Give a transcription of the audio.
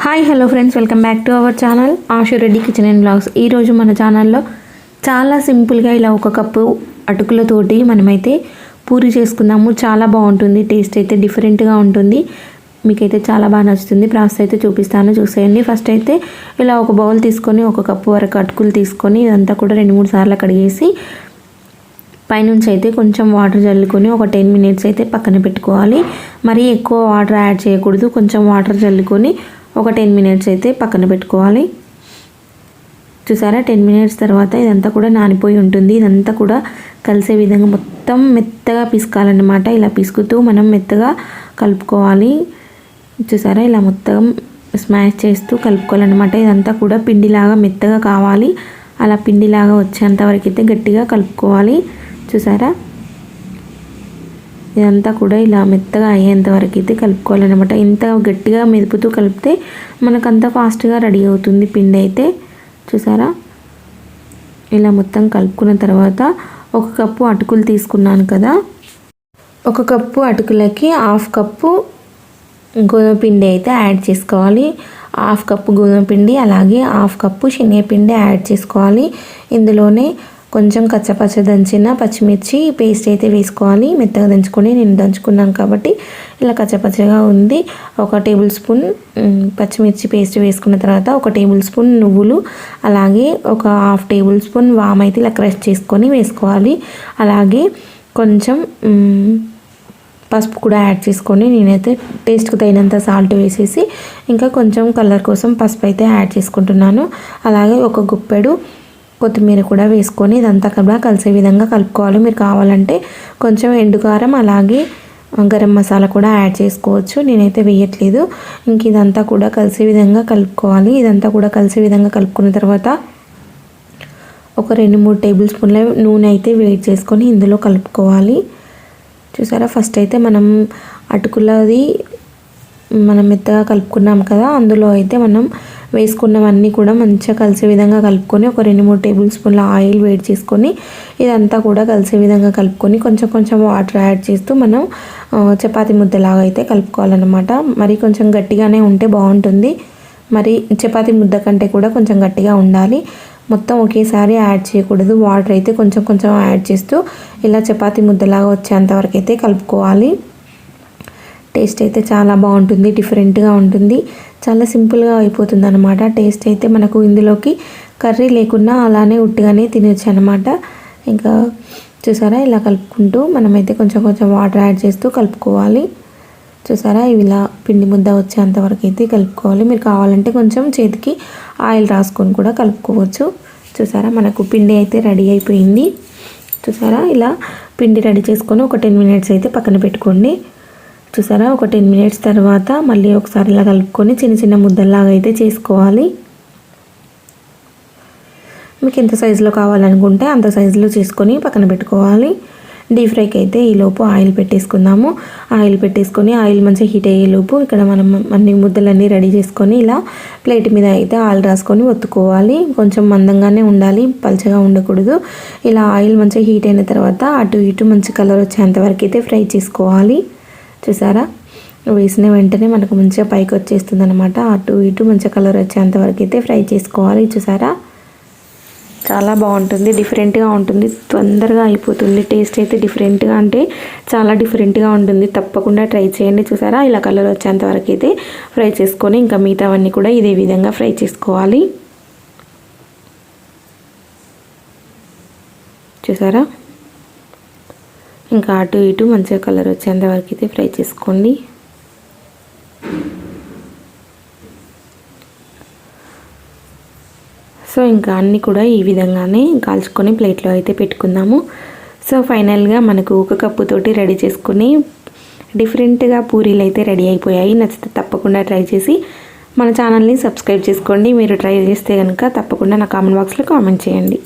Hi hello friends, welcome back to our channel Ashu Reddy kitchen and blogs. ఈరోజు మన ఛానల్లో చాలా సింపుల్గా ఇలా ఒక కప్పు అటుకులతోటి మనమైతే పూరి చేసుకుందాము. చాలా బాగుంటుంది, టేస్ట్ అయితే డిఫరెంట్గా ఉంటుంది. మీకైతే చాలా బాగా నచ్చుతుంది. ప్రాసెస్ అయితే చూపిస్తాను, చూసేయండి. ఫస్ట్ అయితే ఇలా ఒక బౌల్ తీసుకొని ఒక కప్పు వరకు అటుకులు తీసుకొని ఇదంతా కూడా 2-3 సార్లు కడిగేసి పైనుంచి అయితే కొంచెం వాటర్ జల్లుకొని ఒక 10 మినిట్స్ అయితే పక్కన పెట్టుకోవాలి. మరీ ఎక్కువ వాటర్ యాడ్ చేయకూడదు, కొంచెం వాటర్ జల్లుకొని ఒక 10 మినిట్స్ అయితే పక్కన పెట్టుకోవాలి. చూసారా, 10 మినిట్స్ తర్వాత ఇదంతా కూడా నానిపోయి ఉంటుంది. ఇదంతా కూడా కలిసే విధంగా మొత్తం మెత్తగా పిసుకాలన్నమాట. ఇలా పిసుకుతూ మనం మెత్తగా కలుపుకోవాలి. చూసారా, ఇలా మొత్తం స్మాష్ చేస్తూ కలుపుకోవాలన్నమాట. ఇదంతా కూడా పిండిలాగా మెత్తగా కావాలి. అలా పిండిలాగా వచ్చేంత వరకు అయితే గట్టిగా కలుపుకోవాలి. చూసారా, ఇదంతా కూడా ఇలా మెత్తగా అయ్యేంత వరకు అయితే కలుపుకోవాలన్నమాట. ఇంత గట్టిగా మెదుపుతూ కలిపితే మనకంత ఫాస్ట్గా రెడీ అవుతుంది పిండి అయితే. చూసారా, ఇలా మొత్తం కలుపుకున్న తర్వాత ఒక కప్పు అటుకులు తీసుకున్నాను కదా, ఒక కప్పు అటుకులకి 1/2 కప్పు గోధుమ పిండి అయితే యాడ్ చేసుకోవాలి. 1/2 కప్పు గోధుమ పిండి అలాగే 1/2 కప్పు శనగపిండి యాడ్ చేసుకోవాలి. ఇందులోనే కొంచెం కచ్చపచ్చ దంచిన పచ్చిమిర్చి పేస్ట్ అయితే వేసుకోవాలి. మెత్తగా దంచుకొని నేను దంచుకున్నాను కాబట్టి ఇలా కచ్చపచ్చగా ఉంది. 1 టేబుల్ స్పూన్ పచ్చిమిర్చి పేస్ట్ వేసుకున్న తర్వాత 1 టేబుల్ స్పూన్ నువ్వులు అలాగే ఒక 1/2 టేబుల్ స్పూన్ వామ్ అయితే ఇలా క్రష్ చేసుకొని వేసుకోవాలి. అలాగే కొంచెం పసుపు కూడా యాడ్ చేసుకొని నేనైతే టేస్ట్కి తగినంత సాల్ట్ వేసేసి ఇంకా కొంచెం కలర్ కోసం పసుపు అయితే యాడ్ చేసుకుంటున్నాను. అలాగే ఒక గుప్పెడు కొత్తిమీర కూడా వేసుకొని ఇదంతా కూడా కలిసే విధంగా కలుపుకోవాలి. మీరు కావాలంటే కొంచెం ఎండుకారం అలాగే గరం మసాలా కూడా యాడ్ చేసుకోవచ్చు, నేనైతే వేయట్లేదు. ఇంక ఇదంతా కూడా కలిసే విధంగా కలుపుకోవాలి. ఇదంతా కూడా కలిసే విధంగా కలుపుకున్న తర్వాత ఒక 2-3 టేబుల్ స్పూన్ల నూనె అయితే వేడి చేసుకొని ఇందులో కలుపుకోవాలి. చూసారా, ఫస్ట్ అయితే మనం అటుకులది మనం మెత్తగా కలుపుకున్నాం కదా, అందులో అయితే మనం వేసుకున్నవన్నీ కూడా మంచిగా కలిసే విధంగా కలుపుకొని ఒక 2-3 టేబుల్ స్పూన్ల ఆయిల్ వేడి చేసుకొని ఇదంతా కూడా కలిసే విధంగా కలుపుకొని కొంచెం కొంచెం వాటర్ యాడ్ చేస్తూ మనం చపాతీ ముద్దలాగా అయితే కలుపుకోవాలన్నమాట. మరి కొంచెం గట్టిగానే ఉంటే బాగుంటుంది. మరి చపాతీ ముద్ద కంటే కూడా కొంచెం గట్టిగా ఉండాలి. మొత్తం ఒకేసారి యాడ్ చేయకూడదు, వాటర్ అయితే కొంచెం కొంచెం యాడ్ చేస్తూ ఇలా చపాతీ ముద్దలాగా వచ్చేంత వరకు అయితే కలుపుకోవాలి. టేస్ట్ అయితే చాలా బాగుంటుంది, డిఫరెంట్గా ఉంటుంది, చాలా సింపుల్గా అయిపోతుంది అనమాట. టేస్ట్ అయితే మనకు ఇందులోకి కర్రీ లేకున్నా అలానే ఉట్టిగానే తినొచ్చు అనమాట. ఇంకా చూసారా, ఇలా కలుపుకుంటూ మనమైతే కొంచెం కొంచెం వాటర్ యాడ్ చేస్తూ కలుపుకోవాలి. చూసారా, ఇలా పిండి ముద్ద వచ్చేంత వరకు అయితే కలుపుకోవాలి. మీరు కావాలంటే కొంచెం చేతికి ఆయిల్ రాసుకొని కూడా కలుపుకోవచ్చు. చూసారా, మనకు పిండి అయితే రెడీ అయిపోయింది. చూసారా, ఇలా పిండి రెడీ చేసుకొని ఒక 10 మినిట్స్ అయితే పక్కన పెట్టుకోండి. చూసారా, ఒక 10 మినిట్స్ తర్వాత మళ్ళీ ఒకసారి ఇలా కలుపుకొని చిన్న చిన్న ముద్దల్లాగా అయితే చేసుకోవాలి. మీకు ఎంత సైజులో కావాలనుకుంటే అంత సైజులో చేసుకొని పక్కన పెట్టుకోవాలి. డీప్ ఫ్రైకి అయితే ఈలోపు ఆయిల్ పెట్టేసుకుందాము. ఆయిల్ పెట్టేసుకొని ఆయిల్ మంచిగా హీట్ అయ్యేలోపు ఇక్కడ మనం అన్ని ముద్దలన్నీ రెడీ చేసుకొని ఇలా ప్లేట్ మీద అయితే ఆయిల్ రాసుకొని ఒత్తుకోవాలి. కొంచెం మందంగానే ఉండాలి, పల్చగా ఉండకూడదు. ఇలా ఆయిల్ మంచిగా హీట్ అయిన తర్వాత అటు ఇటు మంచి కలర్ వచ్చేంత వరకు అయితే ఫ్రై చేసుకోవాలి. చూసారా, వేసిన వెంటనే మనకు మంచిగా పైకి వచ్చేస్తుంది అనమాట. అటు ఇటు మంచిగా కలర్ వచ్చేంత వరకు అయితే ఫ్రై చేసుకోవాలి. చూసారా, చాలా బాగుంటుంది, డిఫరెంట్గా ఉంటుంది, తొందరగా అయిపోతుంది. టేస్ట్ అయితే డిఫరెంట్గా అంటే చాలా డిఫరెంట్గా ఉంటుంది, తప్పకుండా ట్రై చేయండి. చూసారా, ఇలా కలర్ వచ్చేంత వరకు అయితే ఫ్రై చేసుకొని ఇంకా మిగతావన్నీ కూడా ఇదే విధంగా ఫ్రై చేసుకోవాలి. చూసారా, ఇంకా అటు ఇటు మంచిగా కలర్ వచ్చేంత వరకు అయితే ఫ్రై చేసుకోండి. సో ఇంకా అన్నీ కూడా ఈ విధంగానే కాల్చుకొని ప్లేట్లో అయితే పెట్టుకుందాము. సో ఫైనల్గా మనకు ఒక కప్పుతోటి రెడీ చేసుకొని డిఫరెంట్గా పూరీలు అయితే రెడీ అయిపోయాయి. నచ్చితే తప్పకుండా ట్రై చేసి మన ఛానల్ని సబ్స్క్రైబ్ చేసుకోండి. మీరు ట్రై చేస్తే కనుక తప్పకుండా నా కామెంట్ బాక్స్లో కామెంట్ చేయండి.